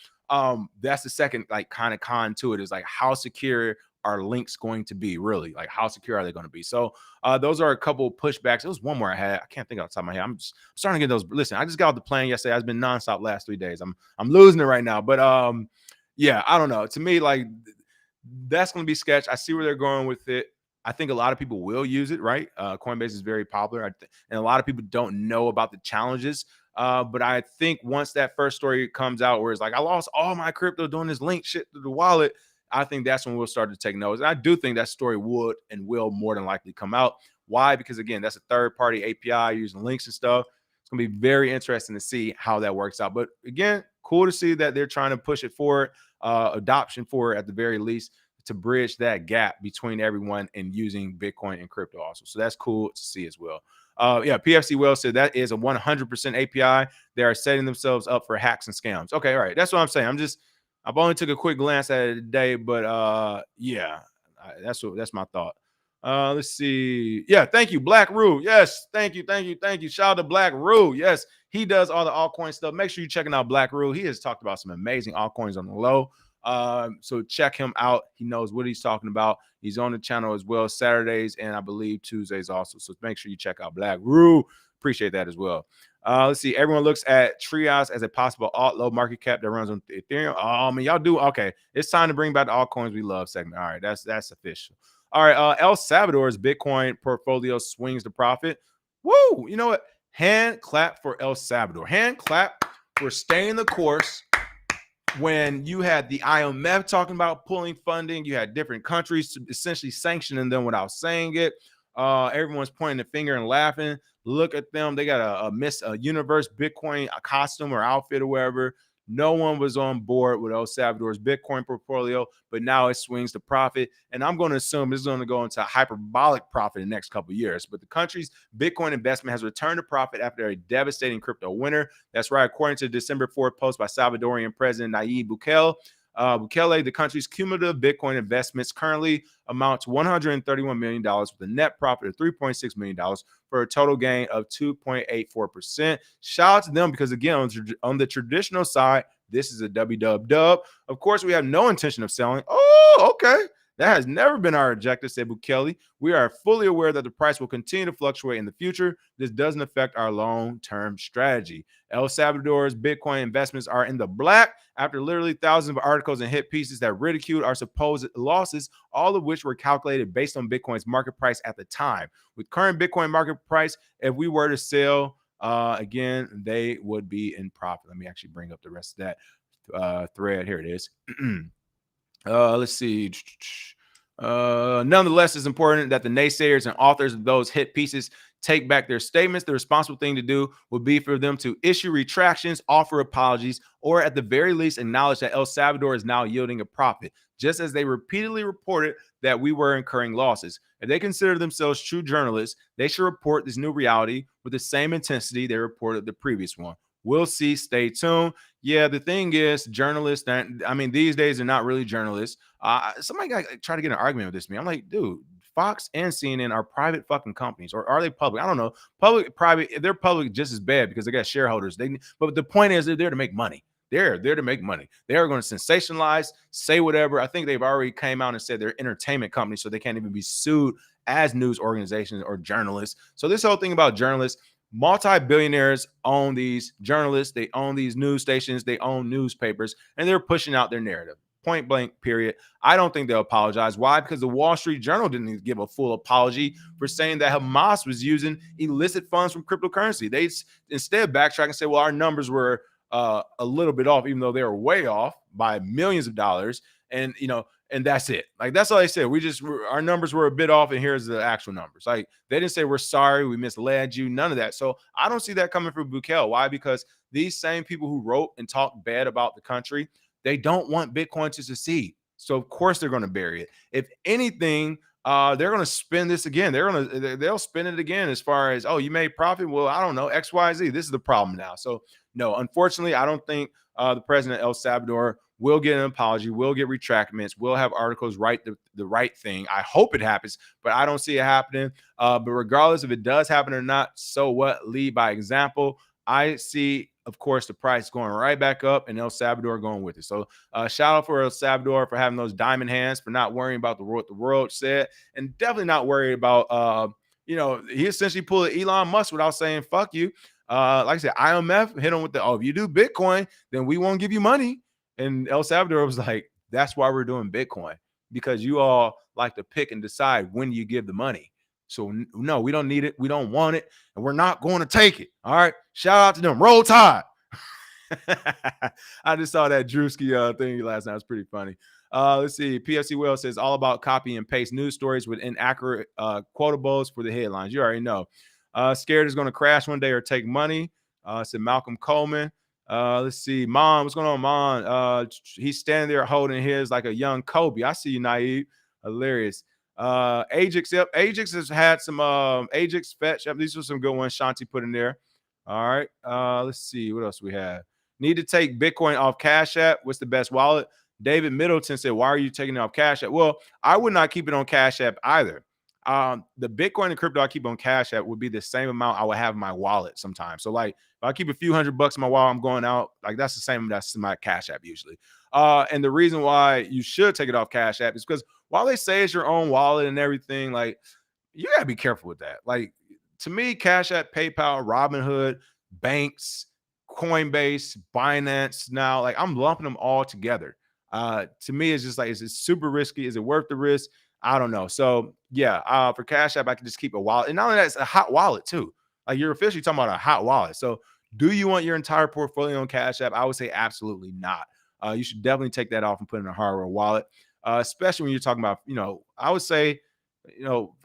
that's the second like kind of con to it, is like how secure are links going to be, really? Like how secure are they going to be? So those are a couple pushbacks. There was one more I had. I can't think off the top of my head. I'm starting to get those. Listen, I just got off the plane yesterday. I've been nonstop last 3 days. I'm losing it right now. But yeah, I don't know. To me, like that's going to be sketch. I see where they're going with it. I think a lot of people will use it, right? Coinbase is very popular, and a lot of people don't know about the challenges. But I think once that first story comes out, where it's like I lost all my crypto doing this link shit to the wallet, I think that's when we'll start to take notice. And I do think that story would and will more than likely come out. Why? Because again, that's a third-party API using links and stuff. It's going to be very interesting to see how that works out. But again, cool to see that they're trying to push it forward, adoption for it at the very least, to bridge that gap between everyone and using Bitcoin and crypto also. So that's cool to see as well. Yeah, PFC Wells said that is a 100% API. They are setting themselves up for hacks and scams. Okay, all right. That's what I'm saying. I've only took a quick glance at it today, but yeah, that's my thought. Let's see. Yeah, thank you, Black Rue. Yes, thank you. Shout out to Black Rue. Yes, he does all the altcoin stuff. Make sure you're checking out Black Rue. He has talked about some amazing altcoins on the low. So check him out. He knows what he's talking about. He's on the channel as well, Saturdays and I believe Tuesdays also. So make sure you check out Black Rue. Appreciate that as well. Let's see. Everyone looks at Trios as a possible alt low market cap that runs on Ethereum. Oh, man, y'all do. Okay. It's time to bring back the altcoins we love segment. All right. That's official. All right. El Salvador's Bitcoin portfolio swings to profit. Woo. You know what? Hand clap for El Salvador. Hand clap for staying the course. When you had the IMF talking about pulling funding, you had different countries essentially sanctioning them without saying it. Everyone's pointing the finger and laughing. Look at them. They got a universe Bitcoin costume or outfit or whatever. No one was on board with El Salvador's Bitcoin portfolio, but now it swings to profit. And I'm going to assume this is going to go into a hyperbolic profit in the next couple of years. But the country's Bitcoin investment has returned to profit after a devastating crypto winter. That's right. According to the December 4th post by Salvadorian President Nayib Bukele, the country's cumulative Bitcoin investments currently amount to $131 million with a net profit of $3.6 million for a total gain of 2.84%. Shout out to them because, again, on the traditional side, this is a dub. Of course, we have no intention of selling. Oh, okay. That has never been our objective, said Bukele. We are fully aware that the price will continue to fluctuate in the future. This doesn't affect our long-term strategy. El Salvador's Bitcoin investments are in the black after literally thousands of articles and hit pieces that ridiculed our supposed losses, all of which were calculated based on Bitcoin's market price at the time. With current Bitcoin market price, if we were to sell, again, they would be in profit. Let me actually bring up the rest of that thread. Here it is. Let's see. Nonetheless, it's important that the naysayers and authors of those hit pieces take back their statements. The responsible thing to do would be for them to issue retractions, offer apologies, or at the very least acknowledge that El Salvador is now yielding a profit, just as they repeatedly reported that we were incurring losses. If they consider themselves true journalists, they should report this new reality with the same intensity they reported the previous one. We'll see. Stay tuned. Yeah, the thing is, journalists, these days they're not really journalists. Somebody got try to get an argument with this to me. I'm like, dude, Fox and CNN are private fucking companies, or are they public? I don't know. Public, private, they're public just as bad because they got shareholders. But the point is, they're there to make money. They're there to make money. They are going to sensationalize, say whatever. I think they've already came out and said they're entertainment companies, so they can't even be sued as news organizations or journalists. So this whole thing about journalists, multi-billionaires own these journalists, they own these news stations, they own newspapers, and they're pushing out their narrative. Point blank, period. I don't think they'll apologize. Why? Because the Wall Street Journal didn't give a full apology for saying that Hamas was using illicit funds from cryptocurrency. They instead backtrack and say, well, our numbers were a little bit off, even though they were way off by millions of dollars. And, and that's it. Like, that's all they said. Our numbers were a bit off, and here's the actual numbers. Like, they didn't say we're sorry, we misled you, none of that. So I don't see that coming from Bukele. Why? Because these same people who wrote and talked bad about the country, they don't want Bitcoin to succeed. So of course they're going to bury it. If anything, they're going to spend this again. They'll spend it again as far as, oh, you made profit. Well, I don't know, X, Y, Z. This is the problem now. So no, unfortunately, I don't think the president of El Salvador will get an apology, will get retractments, will have articles write the right thing. I hope it happens, but I don't see it happening. But regardless if it does happen or not, so what? Lead by example. I see, of course, the price going right back up and El Salvador going with it. So shout out for El Salvador for having those diamond hands, for not worrying about what the world said, and definitely not worried about, he essentially pulled Elon Musk without saying, fuck you. Like I said, IMF hit him with if you do Bitcoin, then we won't give you money. And El Salvador was like, that's why we're doing Bitcoin, because you all like to pick and decide when you give the money. So no, we don't need it. We don't want it. And we're not going to take it. All right. Shout out to them. Roll Tide. I just saw that Drewski thing last night. It was pretty funny. Let's see. PFC Will says all about copy and paste news stories with inaccurate quotables for the headlines. You already know. Scared is going to crash one day or take money. Said Malcolm Coleman. Let's see. Mom, what's going on, Mom? He's standing there holding his like a young Kobe. I see you, naive. Hilarious. Ajax, yep. Ajax has had some Ajax fetch. Yep, these were some good ones Shanti put in there. All right. Let's see what else we have. Need to take Bitcoin off Cash App. What's the best wallet? David Middleton said, why are you taking it off Cash App? Well, I would not keep it on Cash App either. The Bitcoin and crypto I keep on Cash App would be the same amount I would have in my wallet sometimes. So like if I keep a few $100 in my wallet, I'm going out, like that's the same, that's my Cash App usually. And the reason why you should take it off Cash App is because while they say it's your own wallet and everything, like you gotta be careful with that. Like to me, Cash App, PayPal, Robinhood, banks, Coinbase, Binance, now like I'm lumping them all together. To me, it's just like, is it super risky? Is it worth the risk? I don't know. So yeah, for Cash App, I can just keep a wallet. And not only that, it's a hot wallet too. Like you're officially talking about a hot wallet. So do you want your entire portfolio on Cash App? I would say absolutely not. You should definitely take that off and put it in a hardware wallet, especially when you're talking about, I would say,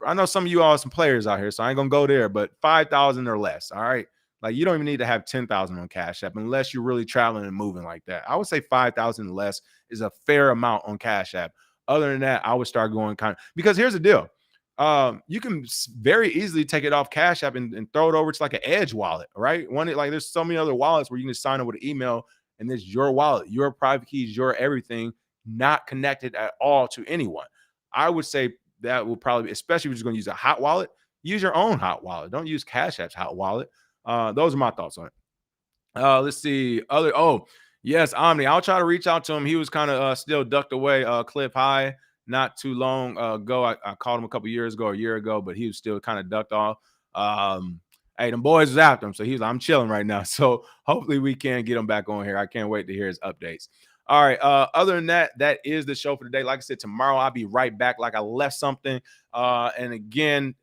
I know some of you all are some players out here, so I ain't gonna go there, but 5,000 or less. All right. Like you don't even need to have 10,000 on Cash App unless you're really traveling and moving like that. I would say 5,000 or less is a fair amount on Cash App. Other than that, I would start going because here's the deal. You can very easily take it off Cash App and throw it over to like an Edge wallet, right? Like there's so many other wallets where you can just sign up with an email and it's your wallet, your private keys, your everything, not connected at all to anyone. I would say that will probably, especially if you're going to use a hot wallet, use your own hot wallet. Don't use Cash App's hot wallet. Those are my thoughts on it. Let's see. Yes, Omni. I'll try to reach out to him. He was kind of still ducked away, Cliff High, not too long ago. I called him a couple years ago, a year ago, but he was still kind of ducked off. Hey, them boys was after him, so he's like, I'm chilling right now. So hopefully we can get him back on here. I can't wait to hear his updates. All right. Other than that, that is the show for today. Like I said, tomorrow I'll be right back. Like I left something. And again,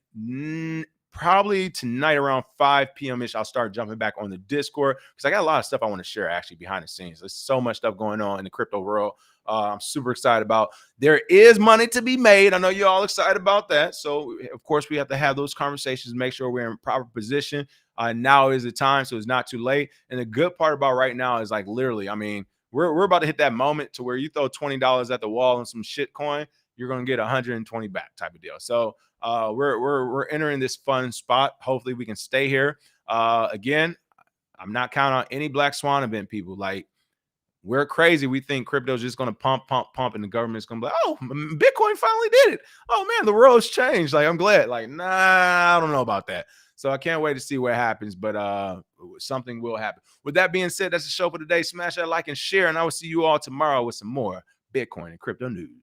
probably tonight around 5 p.m.-ish, I'll start jumping back on the Discord because I got a lot of stuff I want to share actually behind the scenes. There's so much stuff going on in the crypto world. I'm super excited about. There is money to be made. I know you're all excited about that. So, of course, we have to have those conversations, make sure we're in proper position. Now is the time, so it's not too late. And the good part about right now is like literally, I mean, we're about to hit that moment to where you throw $20 at the wall and some shit coin, you're going to get 120 back type of deal. So we're entering this fun spot. Hopefully we can stay here. Again, I'm not counting on any black swan event, people. Like, we're crazy. We think crypto is just going to pump, and the government's going to be like, oh, Bitcoin finally did it. Oh, man, the world's changed. Like, I'm glad. Like, nah, I don't know about that. So I can't wait to see what happens. But something will happen. With that being said, that's the show for today. Smash that like and share, and I will see you all tomorrow with some more Bitcoin and crypto news.